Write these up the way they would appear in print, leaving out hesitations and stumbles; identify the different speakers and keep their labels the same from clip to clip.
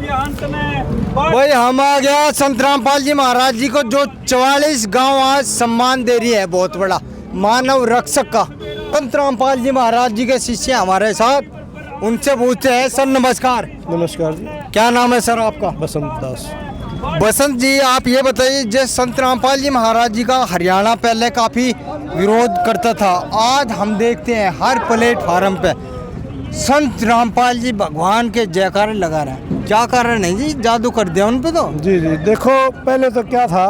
Speaker 1: भाई हम आ गया संत रामपाल जी महाराज जी को, जो 44 गांव आज सम्मान दे रही है, बहुत बड़ा मानव रक्षक का। संत रामपाल जी महाराज जी के शिष्य हमारे साथ, उनसे पूछते हैं। सर नमस्कार।
Speaker 2: नमस्कार जी।
Speaker 1: क्या नाम है सर आपका?
Speaker 2: बसंत दास।
Speaker 1: बसंत जी, आप ये बताइए, जैसे संत रामपाल जी महाराज जी का हरियाणा पहले काफ़ी विरोध करता था, आज हम देखते हैं हर प्लेटफार्म पे संत रामपाल जी भगवान के जयकारे लगा रहे हैं। क्या कारण है जी? जादू कर दिया उन पे तो?
Speaker 2: जी जी, देखो पहले तो क्या था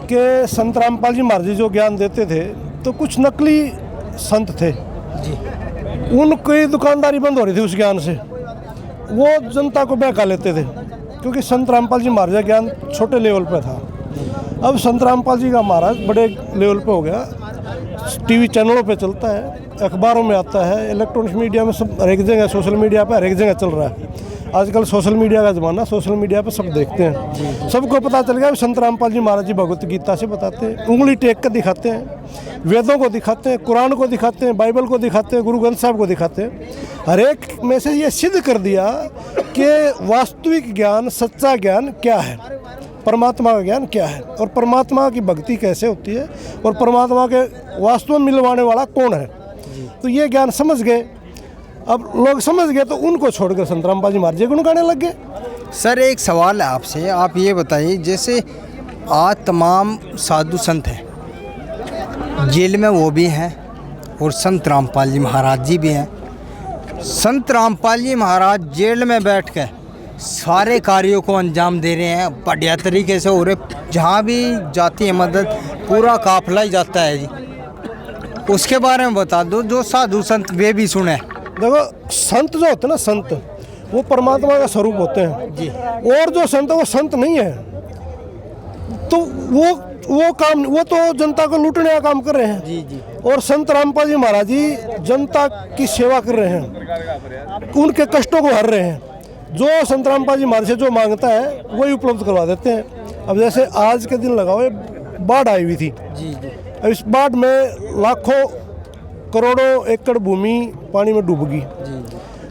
Speaker 2: कि संत रामपाल जी महाराज जी जो ज्ञान देते थे तो कुछ नकली संत थे जी, उनकी दुकानदारी बंद हो रही थी उस ज्ञान से, वो जनता को बहका लेते थे, क्योंकि संत रामपाल जी महाराज का ज्ञान छोटे लेवल पे था। अब संत रामपाल जी का महाराज बड़े लेवल पे हो गया, टीवी चैनलों पे चलता है, अखबारों में आता है, इलेक्ट्रॉनिक मीडिया में सब, हर एक जगह, सोशल मीडिया पे हर एक जगह चल रहा है। आजकल सोशल मीडिया का ज़माना, सोशल मीडिया पे सब देखते हैं, सबको पता चल गया। संत रामपाल जी महाराज जी भगवत गीता से बताते हैं, उंगली टेक कर दिखाते हैं, वेदों को दिखाते हैं, कुरान को दिखाते हैं, बाइबल को दिखाते हैं, गुरु ग्रंथ साहब को दिखाते हैं। हर एक में से ये सिद्ध कर दिया कि वास्तविक ज्ञान, सच्चा ज्ञान क्या है, परमात्मा का ज्ञान क्या है, और परमात्मा की भक्ति कैसे होती है, और परमात्मा के वास्तव में मिलवाने वाला कौन है। तो ये ज्ञान समझ गए। अब लोग समझ गए तो उनको छोड़कर संत रामपाल जी महाराज जी गुण गाने लग गए।
Speaker 1: सर एक सवाल है आपसे, आप ये बताइए, जैसे आज तमाम साधु संत हैं जेल में, वो भी हैं, और संत रामपाल जी महाराज जी भी हैं। संत रामपाल जी महाराज जेल में बैठ कर सारे कार्यों को अंजाम दे रहे हैं, बढ़िया तरीके से हो रहे, जहाँ भी जाती है मदद पूरा काफिला ही जाता है जी। उसके बारे में बता दो, जो साधु संत वे भी सुने।
Speaker 2: देखो संत जो होते हैं ना, संत वो परमात्मा का स्वरूप होते हैं जी, और जो संत है वो संत नहीं है, तो वो काम, वो तो जनता को लूटने का काम कर रहे हैं जी जी। और संत रामपाल जी महाराज जी जनता की सेवा कर रहे हैं, उनके कष्टों को हर रहे हैं। जो संत रामपाल जी महाराज से जो मांगता है वही उपलब्ध करवा देते हैं। अब जैसे आज के दिन लगाओ, बाढ़ आई हुई थी जी जी, अब इस बाढ़ में लाखों करोड़ों एकड़ भूमि पानी में डूब गई,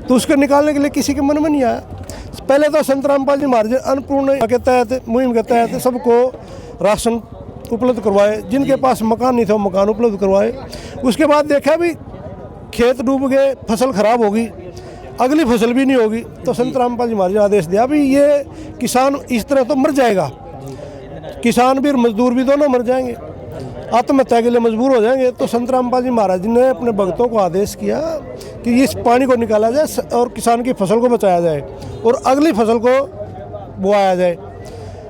Speaker 2: तो उसको निकालने के लिए किसी के मन में नहीं आया। पहले तो संत रामपाल जी महाराज अन्नपूर्ण के तहत, मुहिम के तहत सबको राशन उपलब्ध करवाए, जिनके पास मकान नहीं था वो मकान उपलब्ध करवाए। उसके बाद देखा भी खेत डूब गए, फसल खराब होगी, अगली फसल भी नहीं होगी, तो संत रामपाल जी महाराज ने आदेश दिया भी ये किसान इस तरह तो मर जाएगा, किसान भी मजदूर भी दोनों मर जाएंगे, आत्महत्या के लिए मजबूर हो जाएंगे। तो संत रामपाल जी महाराज जी ने अपने भक्तों को आदेश किया कि इस पानी को निकाला जाए और किसान की फसल को बचाया जाए और अगली फसल को बोआया जाए।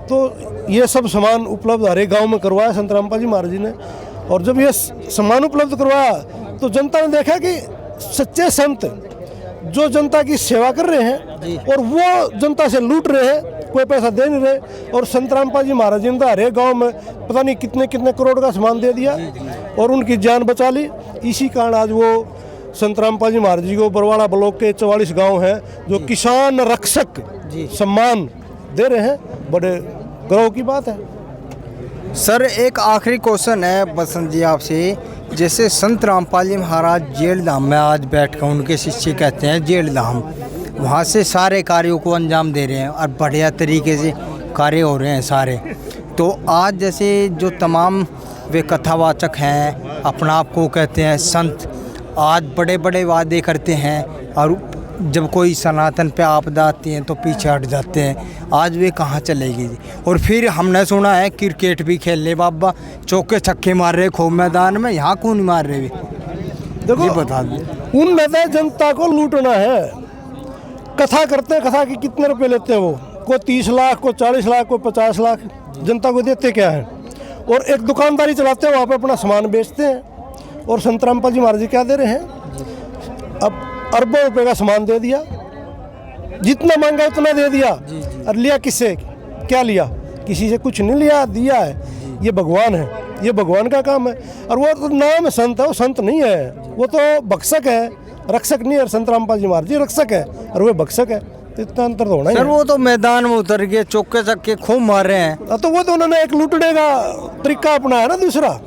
Speaker 2: तो ये सब सामान उपलब्ध हर एक गाँव में करवाया संत रामपाल जी महाराज जी ने। और जब ये सामान उपलब्ध करवाया तो जनता ने देखा कि सच्चे संत जो जनता की सेवा कर रहे हैं और वो जनता से लूट रहे हैं, कोई पैसा दे नहीं रहे। और संत रामपाल जी महाराज जी ने हर एक गाँव में पता नहीं कितने कितने करोड़ का सामान दे दिया और उनकी जान बचा ली। इसी कारण आज वो संत रामपाल जी महाराज जी को बरवाड़ा ब्लॉक के 44 गांव हैं जो किसान रक्षक सम्मान दे रहे हैं, बड़े गर्व की बात है।
Speaker 1: सर एक आखिरी क्वेश्चन है बसंत जी आपसे, जैसे संत रामपाल जी महाराज जेल धाम में आज बैठकर, उनके शिष्य कहते हैं जेल धाम, वहाँ से सारे कार्यों को अंजाम दे रहे हैं और बढ़िया तरीके से कार्य हो रहे हैं सारे। तो आज जैसे जो तमाम वे कथावाचक हैं, अपना आप को कहते हैं संत, आज बड़े बड़े वादे करते हैं और जब कोई सनातन पे आपदा आती है तो पीछे हट जाते हैं। आज वे कहाँ चलेगी जी? और फिर हमने सुना है क्रिकेट भी खेल ले बाबा, चौके छक्के मार रहे खूब मैदान में, यहाँ क्यों नहीं मार रहे?
Speaker 2: देखो
Speaker 1: बता दें,
Speaker 2: उन मैदान जनता को लूटना है। कथा करते हैं, कथा के कितने रुपए लेते हैं वो, कोई 30 लाख, कोई 40 लाख, कोई 50 लाख, जनता को देते क्या है? और एक दुकानदारी चलाते हैं, वहाँ पे अपना सामान बेचते हैं। और संत रामपाल जी महाराज जी क्या दे रहे हैं? अब अरबों रुपए का सामान दे दिया, जितना मांगा उतना दे दिया। और लिया किससे? क्या लिया? किसी से कुछ नहीं लिया, दिया है। ये भगवान है, ये भगवान का काम है। और वो तो नाम संत है, वो संत नहीं है, वो तो भक्षक है, रक्षक नहीं है। संत रामपाल जी महाराज जी रक्षक है और वो भक्षक है, तो इतना अंतर तो होना ही है।
Speaker 1: सर वो तो मैदान में उतर गए, चौके छक्के खूब मार रहे हैं।
Speaker 2: तो वो तो उन्होंने एक लूटने का तरीका अपनाया ना दूसरा।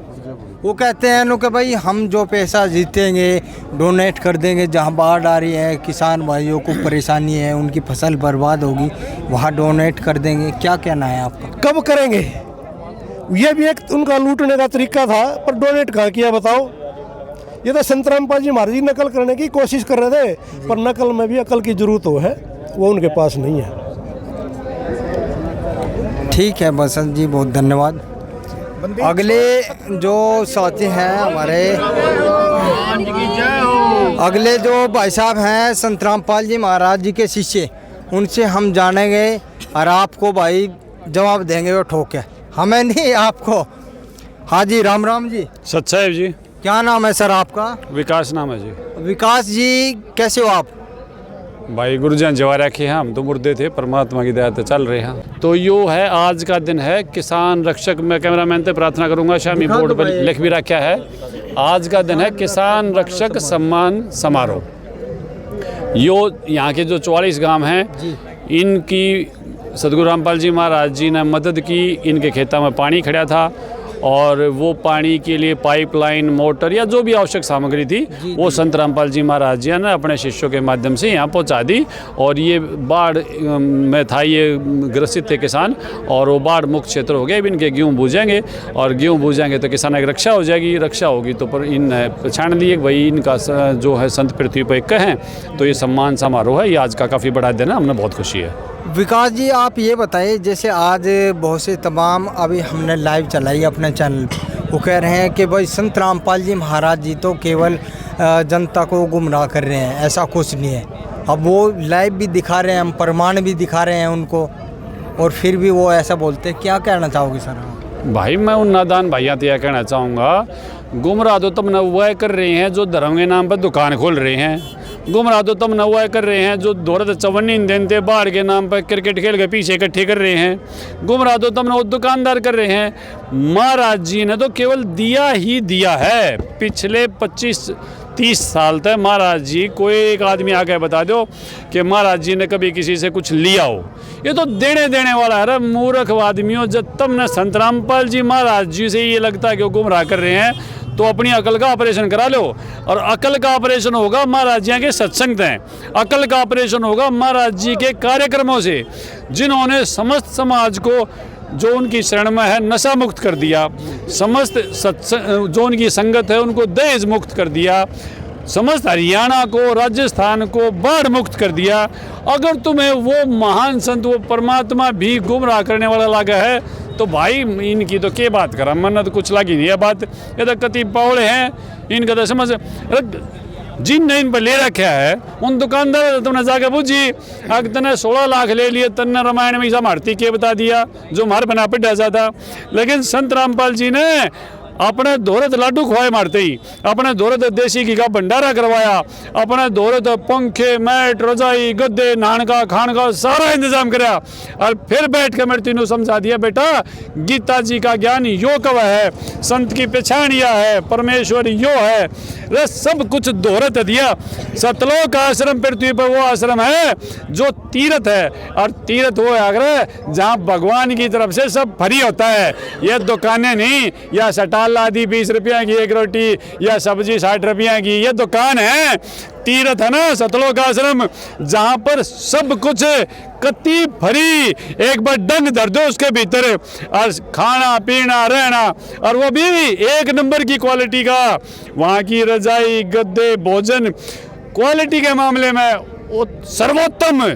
Speaker 1: वो कहते हैं कि भाई हम जो पैसा जीतेंगे डोनेट कर देंगे, जहाँ बाढ़ आ रही है, किसान भाइयों को परेशानी है, उनकी फसल बर्बाद होगी, वहाँ डोनेट कर देंगे, क्या कहना है आपका?
Speaker 2: कब करेंगे? ये भी एक उनका लूटने का तरीका था, पर डोनेट कहाँ किया बताओ? ये तो संत रामपाल जी महाराज जी नकल करने की कोशिश कर रहे थे, पर नकल में भी अकल की जरूरत है, वो उनके पास नहीं है।
Speaker 1: ठीक है बसंत जी, बहुत धन्यवाद। अगले जो साथी हैं हमारे, अगले जो भाई साहब हैं संत रामपाल जी महाराज जी के शिष्य, उनसे हम जानेंगे और आपको भाई जवाब देंगे वो ठोक के, हमें नहीं आपको। हाँ जी, राम राम जी।
Speaker 3: सत साहिब जी।
Speaker 1: क्या नाम है सर आपका?
Speaker 3: विकास नाम है जी।
Speaker 1: विकास जी, कैसे हो आप?
Speaker 3: भाई गुरुजन जवा रखे हैं, हम तो मुर्दे थे, परमात्मा की दया से चल रहे हैं। तो यो है, आज का दिन है किसान रक्षक। मैं कैमरामैन से प्रार्थना करूंगा, शामी बोर्ड पर लिख भी रखा है, आज का दिन है किसान रक्षक सम्मान समारोह। यो यहाँ के जो 44 गांव हैं, इनकी सदगुरु रामपाल जी महाराज जी ने मदद की। इनके खेतों में पानी खड़ा था और वो पानी के लिए पाइपलाइन, मोटर या जो भी आवश्यक सामग्री थी वो संत रामपाल जी महाराज जी ने अपने शिष्यों के माध्यम से यहाँ पहुँचा दी। और ये बाढ़ में था, ये ग्रसित थे किसान, और वो बाढ़ मुक्त क्षेत्र हो गए। अब इनके गेहूँ बूझेंगे और गेहूँ बूझेंगे तो किसानों की रक्षा हो जाएगी। रक्षा होगी तो पर इन पहचान लिए भाई इनका जो है संत पृथ्वी पर एक हैं, तो ये सम्मान समारोह है। ये आज का काफ़ी बड़ा दिन है, हमें बहुत खुशी है।
Speaker 1: विकास जी, आप ये बताइए, जैसे आज बहुत से तमाम अभी हमने लाइव चलाई अपने चैनल, वो कह रहे हैं कि भाई संत रामपाल जी महाराज जी तो केवल जनता को गुमराह कर रहे हैं, ऐसा कुछ नहीं है। अब वो लाइव भी दिखा रहे हैं, हम प्रमाण भी दिखा रहे हैं उनको, और फिर भी वो ऐसा बोलते हैं। क्या कहना चाहोगे सर?
Speaker 3: भाई मैं उन नादान भाइयों से यह कहना चाहूँगा, गुमराह तो तब नवुआ कर रहे हैं जो धर्म के नाम पर दुकान खोल रहे हैं। गुमराह तो तब नवुआ कर रहे हैं जो दौलत चवन्नी दिन थे बाढ़ के नाम पर क्रिकेट खेल के पीछे इकट्ठे कर रहे हैं। गुमराह तो तब दुकानदार कर रहे हैं। महाराज जी ने तो केवल दिया ही दिया है। पिछले 25-30 साल तक महाराज जी, कोई एक आदमी आके बता दो कि महाराज जी ने कभी किसी से कुछ लिया हो। ये तो देने वाला है। मूर्ख आदमियों, जब तुमने संत रामपाल जी महाराज जी से ये लगता है कि वो गुमराह कर रहे हैं, तो अपनी अकल का ऑपरेशन करा लो। और अकल का ऑपरेशन होगा महाराज जी के सत्संग हैं, अकल का ऑपरेशन होगा महाराज जी के कार्यक्रमों से, जिन्होंने समस्त समाज को जो उनकी शरण में है नशा मुक्त कर दिया, समस्त जो उनकी संगत है उनको दहेज मुक्त कर दिया, समस्त हरियाणा को, राजस्थान को बाढ़ मुक्त कर दिया। अगर तुम्हें वो महान संत, वो परमात्मा भी गुमराह करने वाला लगा है, तो भाई इनकी तो क्या बात करा, मन तो कुछ लगी नहीं है बात। ये तो कति पावड़े हैं, इनका तो समझ जिनने इन पर ले रखा है उन दुकानदार तुमने जाके पूछी, अगर तने 16 लाख ले लिए, तन्ने रामायण में मारती के बता दिया जो मार बना पे ढसा था। लेकिन संत रामपाल जी ने अपने दौरत लाडू खुआए मारते ही, अपने दौरत देसी घी का भंडारा करवाया, अपने दौरत पंखे, मैट, रजाई, गद्दे, नहान का, खान का सारा इंतजाम कराया, और फिर बैठ के मेरे तीनों समझा दिया, बेटा गीता जी का ज्ञान यो कव है, संत की पहचान यह है, परमेश्वर यो है। रे सब कुछ दौरत दिया। सतलोक आश्रम पृथ्वी पर वो आश्रम है जो तीर्थ है, और तीर्थ वो है जहाँ भगवान की तरफ से सब फ्री होता है। ये दुकानें नहीं, या सटाल आदि 20 रुपया की एक रोटी या सब्जी 60 रुपया की, ये दुकान है। तीर्थ है ना सतलोक आश्रम, जहाँ पर सब कुछ कति फ्री, एक बार डंग धर दो उसके भीतर, और खाना पीना रहना, और वो भी एक नंबर की क्वालिटी का। वहाँ की रजाई, गद्दे, भोजन क्वालिटी के मामले में वो सर्वोत्तम,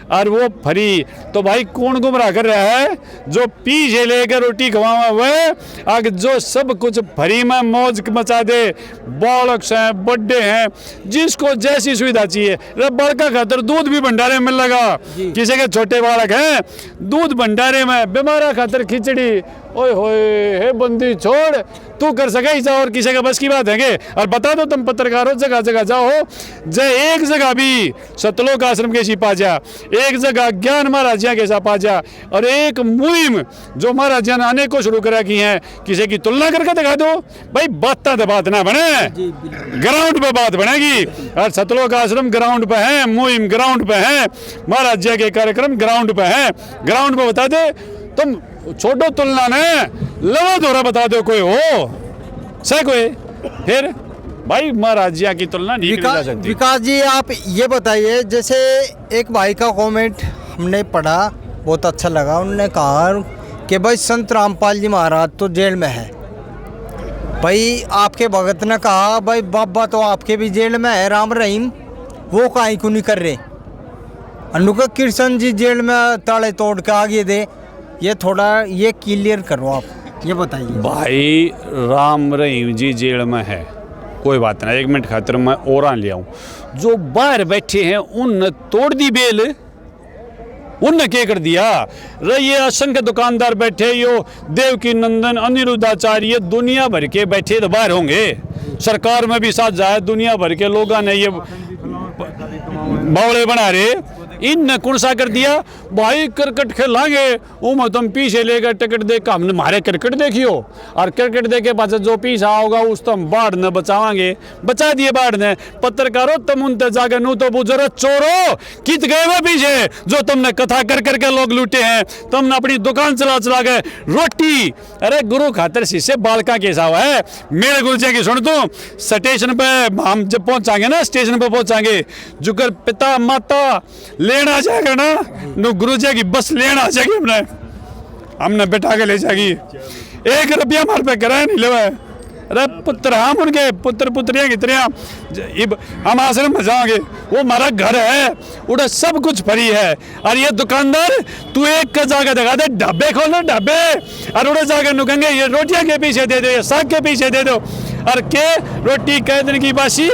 Speaker 3: और वो फ्री। तो भाई कौन गुमराह कर रहा है? जो पीछे लेकर रोटी खवावा हुआ है, अगर जो सब कुछ फ्री में मौज मचा दे, बालक हैं, बड्डे हैं, जिसको जैसी सुविधा चाहिए। बड़का खातर दूध भी भंडारे में लगा, किसी के छोटे बालक हैं दूध भंडारे में, बीमारा खातर खिचड़ी, ओए होए हे बंदी छोड़, तू कर सके ऐसा और किसी का बस की बात है। और बता दो तुम पत्रकार हो, जगह जगह जाओ, जय एक जगह भी सतलोक आश्रम के पा जा, एक जगह ज्ञान महाराजिया के साथ पा जा, और एक मुहिम जो महाराजिया ने अनेकों शुरू करा की हैं, किसी की तुलना करके दिखा दो। भाई बात तो बात ना बने, ग्राउंड पे बात बनेगी। और सतलोक आश्रम ग्राउंड पे है, मुहिम ग्राउंड पे है, महाराजिया के कार्यक्रम ग्राउंड पे है। ग्राउंड पे बता दे तुम, छोटो तुलना ने लवा दोरा बता दो कोई हो सही कोई, फिर भाई महाराजिया की तुलना नहीं की जा सकती।
Speaker 1: विकास जी, आप ये बताइए, जैसे एक भाई का कमेंट हमने पढ़ा, बहुत अच्छा लगा। उन्होंने कहा कि भाई संत रामपाल जी महाराज तो जेल में है। भाई आपके भगत ने कहा भाई बाबा तो आपके भी जेल में है, राम रहीम, वो काहे को नहीं कर रहे। अनुका कृष्ण जी जेल में ताले तोड़ के आगे दे, ये थोड़ा ये क्लियर करो आप, ये बताइए।
Speaker 3: भाई राम रहीम जी जेल में है, कोई बात नहीं, 1 मिनट खातिर मैं और ले आऊँ। जो बाहर बैठे हैं उन तोड़ दी बेल, उनने क्या कर दिया। ये असंख्य दुकानदार बैठे, यो देवकी नंदन अनिरुद्धाचार्य दुनिया भर के बैठे तो बाहर होंगे। सरकार में भी साथ जाए, दुनिया भर के लोगों ने ये बावड़े बना रहे, इन कौन सा कर दिया। भाई क्रिकेट खेलांगे, वो तुम पीछे लेकर टिकट दे के हमने हमारे क्रिकेट देखियो, और क्रिकेट दे के बाद जो पीछा होगा उस तो हम बाढ़ न बचावांगे, बचा दिए बाढ़ ने। पत्रकारों तुम उनते जाके नू तो बुजुर्ग चोरो कित गए वो पीछे, जो तुमने कथा कर करके लोग लूटे हैं। तुमने अपनी दुकान चला चला के रोटी, अरे गुरु खातर शीशे बालका कैसा हुआ है। मेरे गुरु जी की सुन, तू स्टेशन पे हम जब पहुंचाएंगे ना, स्टेशन पे पहुंचाएंगे, जुगर पिता माता लेना जाएगा ना, नो गुरु जी की बस लेना जाएगी, हमने बैठा के ले जाएगी। 1 रुपया हमारे पे किराया नहीं लेवा है। अरे पुत्र, हम उनके पुत्र पुत्रियाँ कितने हम आश्रम में जाओगे, वो हमारा घर है, उड़ा सब कुछ फ्री है। और ये दुकानदार तू एक का जाकर दिखा दे, ढाबे खोलो ढाबे, और उड़े जाकर नुकेंगे ये रोटियां के पीछे दे दो, ये साग के पीछे दे दो, और के रोटी कै दिन की बासी।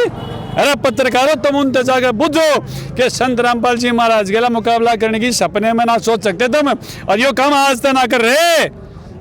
Speaker 3: अरे पत्रकारों तुम उनते जाकर बुझो कि संत रामपाल जी महाराज के मुकाबला करने की सपने में ना सोच सकते तुम, और यो काम आज तक ना कर रहे।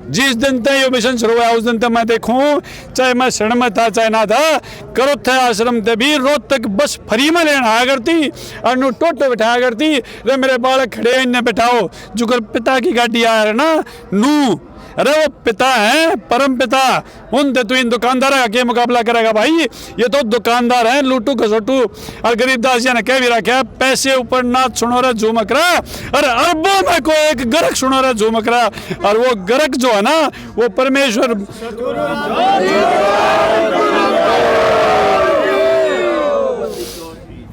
Speaker 3: जिस दिन तक ये मिशन शुरू हुआ उस दिन तक मैं देखूं, चाहे मैं शरण में था चाहे ना था, करो थे आश्रम ते भी रोज तक बस फ्री में लेना आया करती, और नू टोटो बिठाया करती। रे मेरे बालक खड़े इन्हें बिठाओ, जुगर पिता की गाड़ी आया ना नू, अरे वो पिता है परम पिता, उनसे तू इन दुकानदार का क्या मुकाबला करेगा। भाई ये तो दुकानदार हैं लूटू खसोटू। और गरीबदास जी ने कह भी रखा है, पैसे ऊपर नाच सुनो रे झूमक रहा, और अरबों में कोई एक गरक सुनो रे झूमक रहा, और वो गरक जो है ना वो परमेश्वर।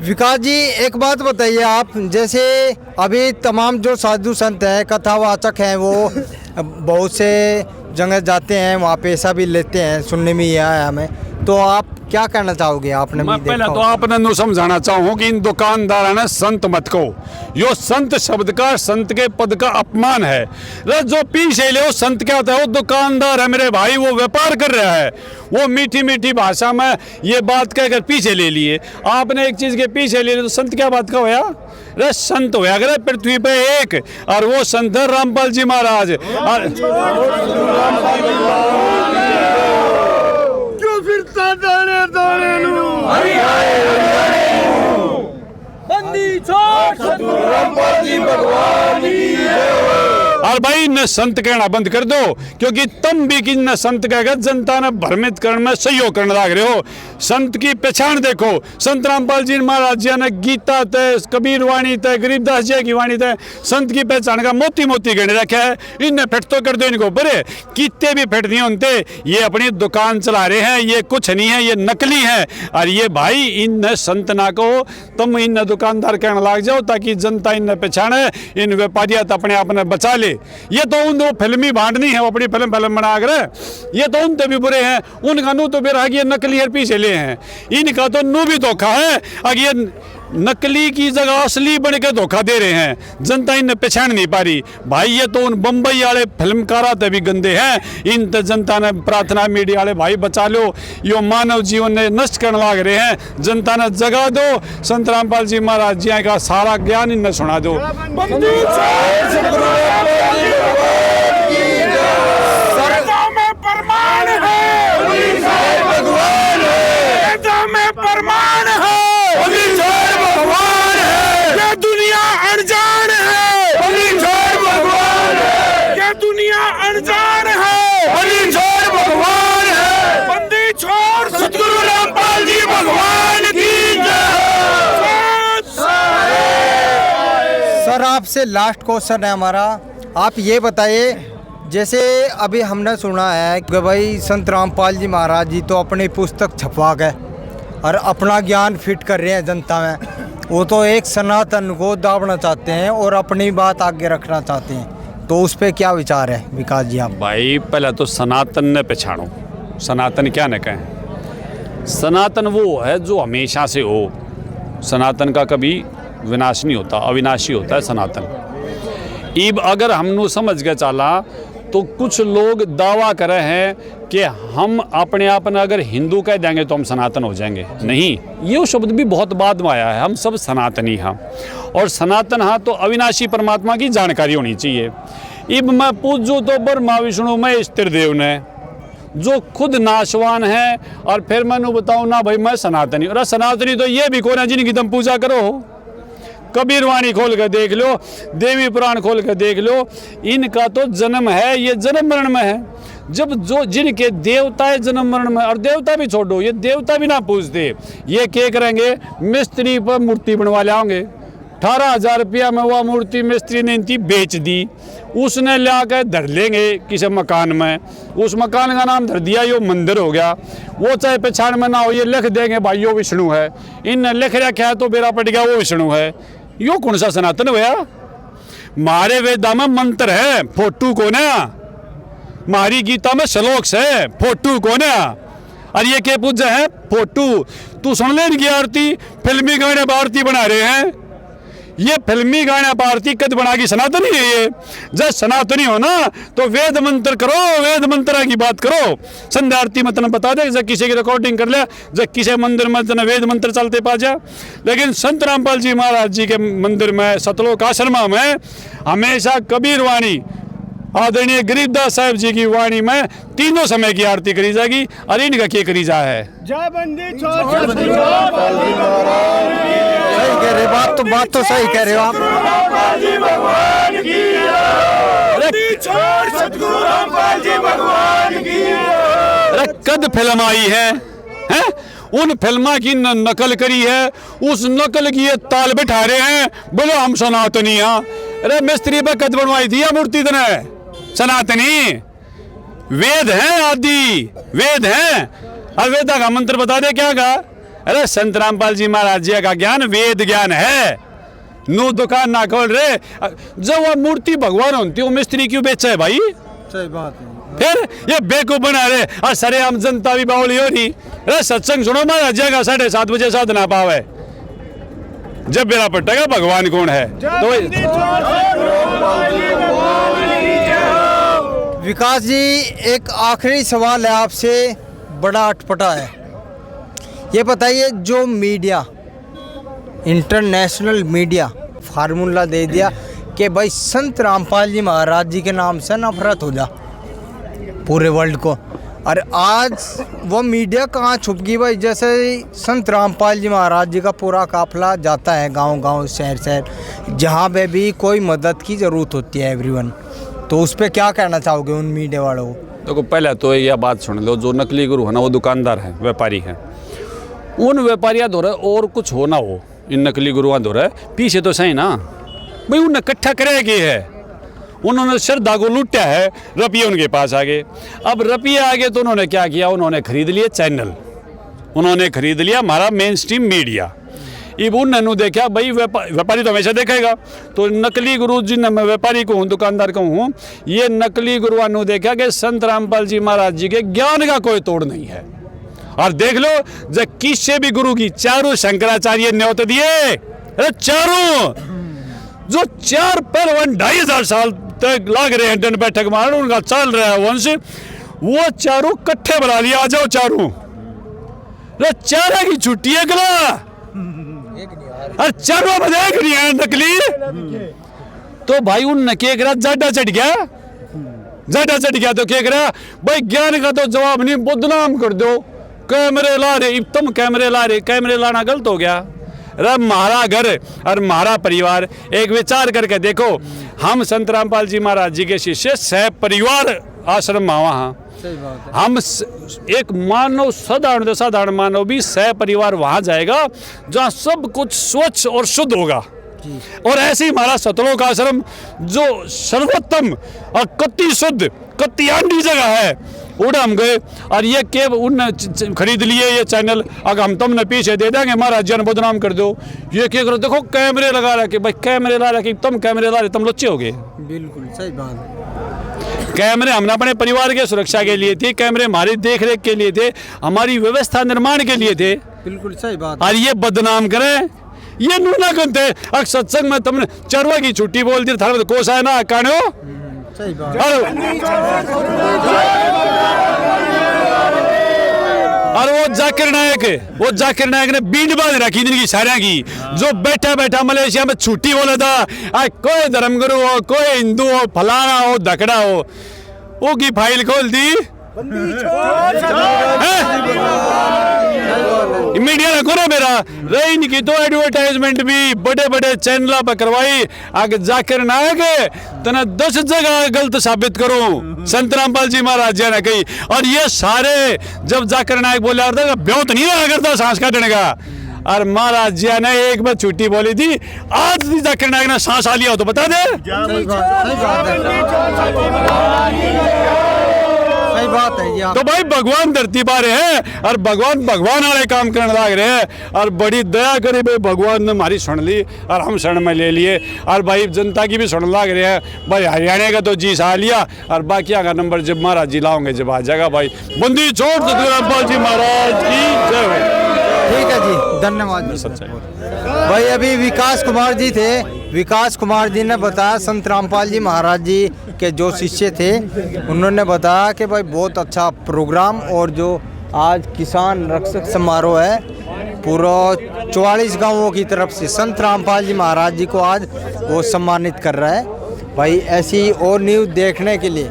Speaker 1: विकास जी एक बात बताइए आप, जैसे अभी तमाम जो साधु संत हैं कथावाचक हैं वो बहुत से जगह जाते हैं, वहाँ पैसा भी लेते हैं, सुनने में ये आया हमें, तो आप क्या कहना चाहोगे। आपने
Speaker 3: मैं पहले तो आपने नु समझाना चाहूँ कि इन दुकानदार ने संत मत को, यो संत शब्द का संत के पद का अपमान है। जो पीछे ले वो संत क्या होता है, वो दुकानदार है मेरे भाई, वो व्यापार कर रहा है, वो मीठी मीठी भाषा में ये बात कहकर पीछे ले लिए। आपने एक चीज के पीछे ले लिए तो संत क्या बात का होया, रे संत होया करे पृथ्वी पे एक, और वो संत है रामपाल जी महाराज।
Speaker 4: फिरता दाने दाने बंदी छोड़ सतगुरु रामपाल जी भगवान की जय।
Speaker 3: और भाई न संत कहना बंद कर दो, क्योंकि तुम भी कि न संत कहकर जनता ने भ्रमित करने में सहयोग करने लग रहे हो। संत की पहचान देखो, संत रामपाल जी महाराज जी ने गीता तय, कबीर वाणी तय, गरीबदास जी की वाणी तय, संत की पहचान का मोती मोती गणे रखा है। इन्हें फिट तो कर दो इनको, बड़े कितने भी फिट नहीं होते, ये अपनी दुकान चला रहे हैं, ये कुछ नहीं है, ये नकली है। और ये भाई इन संत ना कहो, तुम इन दुकानदार कहने लग जाओ ताकि जनता इन पहचाने, इन व्यापारियत अपने आप ने बचा ले। ये तो उन दो फिल्मी बांटनी है, वो अपनी फिल्म बना कर, ये तो उनसे भी बुरे हैं, उनका नू तो बेरा ये नकली है पीछे ले हैं, इनका तो नू भी धोखा है। अगर ये नकली की जगह असली बन के धोखा दे रहे हैं, जनता इन्हें पहचान नहीं पा रही। भाई ये तो उन बम्बई वाले फिल्मकारा भी गंदे हैं, इन तो जनता ने प्रार्थना मीडिया वाले भाई बचा लो, यो मानव जीवन ने नष्ट करने लग रहे हैं। जनता ने जगा दो, संत रामपाल जी महाराज जी का सारा ज्ञान इन्हें सुना दो।
Speaker 4: प्रमाण है भगवान है, ये दुनिया अनजान है, भगवान है, ये दुनिया अनजान है, भगवान है, बंदी छोड़ सतगुरु रामपाल जी भगवान की जय।
Speaker 1: सर आपसे लास्ट क्वेश्चन है हमारा, आप ये बताइए, जैसे अभी हमने सुना है कि भाई संत रामपाल जी महाराज जी तो अपनी पुस्तक छपवा गए और अपना ज्ञान फिट कर रहे हैं जनता में, वो तो एक सनातन को दाबना चाहते हैं और अपनी बात आगे रखना चाहते हैं, तो उस पे क्या विचार है विकास जी आप?
Speaker 3: भाई पहले तो सनातन ने पहचानो, सनातन क्या न कहें। सनातन वो है जो हमेशा से हो, सनातन का कभी विनाश नहीं होता, अविनाशी होता है सनातन। इब अगर हमनू समझ के चला तो कुछ लोग दावा कर रहे हैं कि हम अपने आप ने अगर हिंदू कह देंगे तो हम सनातन हो जाएंगे। नहीं, ये शब्द भी बहुत बाद में आया है। हम सब सनातनी हैं और सनातन हाँ तो अविनाशी परमात्मा की जानकारी होनी चाहिए। इब मैं पूछूँ तो ब्रह्मा विष्णु महेश त्रिदेव ने जो खुद नाशवान है, और फिर मैंने बताऊँ ना भाई मैं सनातनी, और सनातनी तो ये भी कौन है जिनकी तुम पूजा करो। कबीर वाणी खोल कर देख लो, देवी पुराण खोल कर देख लो, इनका तो जन्म है, ये जन्म मरण में है। जब जो जिनके देवता है जन्म मरण में, और देवता भी छोड़ो, ये देवता भी ना पूछते, ये क्या करेंगे, मिस्त्री पर मूर्ति बनवा लाओगे। 18,000 रुपया में वह मूर्ति मिस्त्री ने इनकी बेच दी, उसने ला कर धर लेंगे किसी मकान में, उस मकान का नाम धर दिया यो मंदिर हो गया। वो चाहे पहचान में ना हो, ये लिख देंगे भाई यो विष्णु है, इनने लिख रखा है तो बेरा पट गया वो विष्णु है। यो कौन सा सनातन हुआ? मारे वेदा में मंत्र है, फोटू कौन है? मारी गीता में श्लोक है, फोटू कौन है? और ये क्या पूजा है? फोटू। तू सुन ले इनकी आरती, फिल्मी गाने पर आरती बना रहे हैं। ये फिल्मी गाना पर आरती कद बना की सनातनी है ये? जब सनातनी हो ना तो वेद मंत्र करो, वेद मंत्र की बात करो। संध्या आरती में तुम्हें बता दे, जब किसी की रिकॉर्डिंग कर ले, जब किसी मंदिर में तना वेद मंत्र चलते पा जा। लेकिन संत रामपाल जी महाराज जी के मंदिर में, सतलोक आश्रम में हमेशा कबीर वाणी, आदरणीय गरीबदास साहब जी की वाणी में तीनों समय की आरती करी जाएगी। और इनका क्या करी जा है?
Speaker 1: सही कह रहे, बात तो सही कह रहे हो आप।
Speaker 3: अरे कद फिल्म आई है, हैं? उन फिल्मा की नकल करी है, उस नकल की ये ताल बिठा रहे हैं, बोलो हम सनातनी हैं। अरे मिस्त्री पर कद बनवाई थी मूर्ति तने सनातनी? वेद हैं, आदि वेद हैं। और वेदा का मंत्र बता दे क्या का? अरे संत रामपाल जी महाराज जी का ज्ञान वेद ज्ञान है। नू दुकान ना खोल रहे, जब वो मूर्ति भगवान होती है वो मिस्त्री क्यों बेचा है भाई?
Speaker 1: सही बात है।
Speaker 3: फिर ये बेकूफ बना रहे और सरे आम जनता भी बावली हो रही। अरे सत्संग सुनो महाराज जी का 7:30 बजे साधना पावे, जब बेरा पटेगा भगवान कौन है। तो
Speaker 1: विकास जी एक आखिरी सवाल है आपसे, बड़ा अटपटा है। ये बताइए, जो मीडिया, इंटरनेशनल मीडिया फार्मूला दे दिया कि भाई संत रामपाल जी महाराज जी के नाम से नफरत हो जा पूरे वर्ल्ड को, और आज वो मीडिया कहाँ छुप गई भाई? जैसे संत रामपाल जी महाराज जी का पूरा काफिला जाता है गांव-गांव, शहर-शहर, जहाँ पे भी कोई मदद की ज़रूरत होती है एवरीवन, तो उस पर क्या कहना चाहोगे उन मीडिया वालों को?
Speaker 3: देखो पहले तो यह बात सुन लो, जो नकली गुरु है ना वो दुकानदार है, व्यापारी है। उन व्यापारियाँ दो रहे और कुछ हो ना हो, इन नकली गुरुआं दो रहे पीछे तो सही ना भाई, उन्हें इकट्ठा करेगी है, उन्होंने श्रद्धा को लूटा है, रुपये उनके पास आ गए। अब रुपये आ गए तो उन्होंने क्या किया? उन्होंने खरीद लिए चैनल, उन्होंने खरीद लिया हमारा मेन स्ट्रीम मीडिया। इब उन्होंने देखा भाई व्यापारी तो हमेशा देखेगा, तो नकली गुरु जी, मैं व्यापारी को हूँ, दुकानदार को हूँ, ये नकली गुरुआं ने देखा कि संत रामपाल जी महाराज जी के ज्ञान का कोई तोड़ नहीं है। और देख लो जब किससे भी गुरु की चारों शंकराचार्य न्योत दिए, अरे चारों जो 4 पहलवान 2,500 साल तक लाग रहे हैं दंड बैठक मार, उनका चल रहा है वंश, वो चारों कट्ठे बना लिया, आ जाओ चारों, अरे चारा की छुट्टी है गला, अरे चारों में देख रही है नकली। तो भाई उन क्या करा? जाडा चढ़ गया, जाडा चढ़ गया तो क्या करा भाई? ज्ञान का तो जवाब नहीं, बदनाम कर दो, कैमरे ला रहे, तुम कैमरे ला रहे, कैमरे लाना गलत हो गया। अरे हमारा घर और हमारा परिवार, एक विचार करके देखो, हम संत रामपाल जी महाराज जी के शिष्य सह परिवार आश्रम में वहाँ, हम एक मानव, साधारण मानव भी सह परिवार वहाँ जाएगा जहाँ सब कुछ स्वच्छ और शुद्ध होगा। और ऐसे ही हमारा सतलोक आश्रम जो सर्वोत्तम और कति शुद्ध, कति आंधी जगह है, उड़ा हम गए और ये के उन खरीद लिए ये चैनल, अगर हम तुमने पीछे दे देंगे महाराज जन बदनाम कर दो। ये क्या करो, देखो कैमरे लगा रखे भाई, कैमरे ला रखे, तुम कैमरे ला रहे, तुम लुच्चे हो गए।
Speaker 1: बिल्कुल सही बात है।
Speaker 3: कैमरे हमने अपने परिवार के सुरक्षा के लिए थे, कैमरे हमारी देख रेख के लिए थे, हमारी व्यवस्था निर्माण के लिए थे।
Speaker 1: बिल्कुल सही बात।
Speaker 3: और ये बदनाम करें, ये नूना करते। अगर सत्संग में तुमने चरवा की छुट्टी बोल दी था, कोस है ना कानो।
Speaker 1: सही बात।
Speaker 3: और वो जाकिर नायक ने बींड बांध रखी जिनकी सारिया की, जो बैठा बैठा मलेशिया में छुट्टी बोला था। कोई धर्मगुरु हो, कोई हिंदू हो, फलाना हो, धकड़ा हो, वो की फाइल खोल दी। मीडिया ने करो मेरा रही नहीं की तो एडवर्टाइजमेंट भी बड़े बड़े चैनल पर करवाई। आगे जाकिर नायक तना 10 जगह गलत साबित करूं, संत रामपाल जी महाराज जी ने कही। और ये सारे जब जाकिर नायक बोले ब्यों तो नहीं रहा करता सांस काटने का, और महाराज जी ने एक बार छुट्टी बोली थी, आज भी जाकिर नायक ने सांस आ लिया हो तो बता दे।
Speaker 1: सही बात है जी।
Speaker 3: तो भाई भगवान धरती पर है और भगवान वाले काम करने लग रहे हैं। और बड़ी दया करी भाई, भगवान ने हमारी सुन ली और हम शरण में ले लिए। और भाई जनता की भी सुन लग रहे हैं भाई, हरियाणा का तो जी सा लिया और बाकी का नंबर जब महाराज जी लाओगे जब आ जाएगा। भाई बंदी छोड़ सतगुरु रामपाल जी महाराज की जय हो।
Speaker 1: ठीक है जी, धन्यवाद। भाई अभी विकास कुमार जी थे, विकास कुमार जी ने बताया संत रामपाल जी महाराज जी के जो शिष्य थे, उन्होंने बताया कि भाई बहुत अच्छा प्रोग्राम, और जो आज किसान रक्षक समारोह है पूरा 44 गांवों की तरफ से संत रामपाल जी महाराज जी को आज वो सम्मानित कर रहा है। भाई ऐसी और न्यूज़ देखने के लिए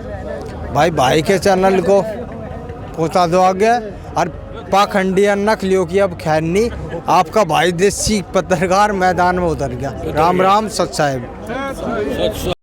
Speaker 1: भाई के चैनल को पहुँचा दो आगे। और पाखंडी नकलियों की अब खैर नहीं, आपका भाई देसी पत्रकार मैदान में उतर गया। राम राम सत साहेब।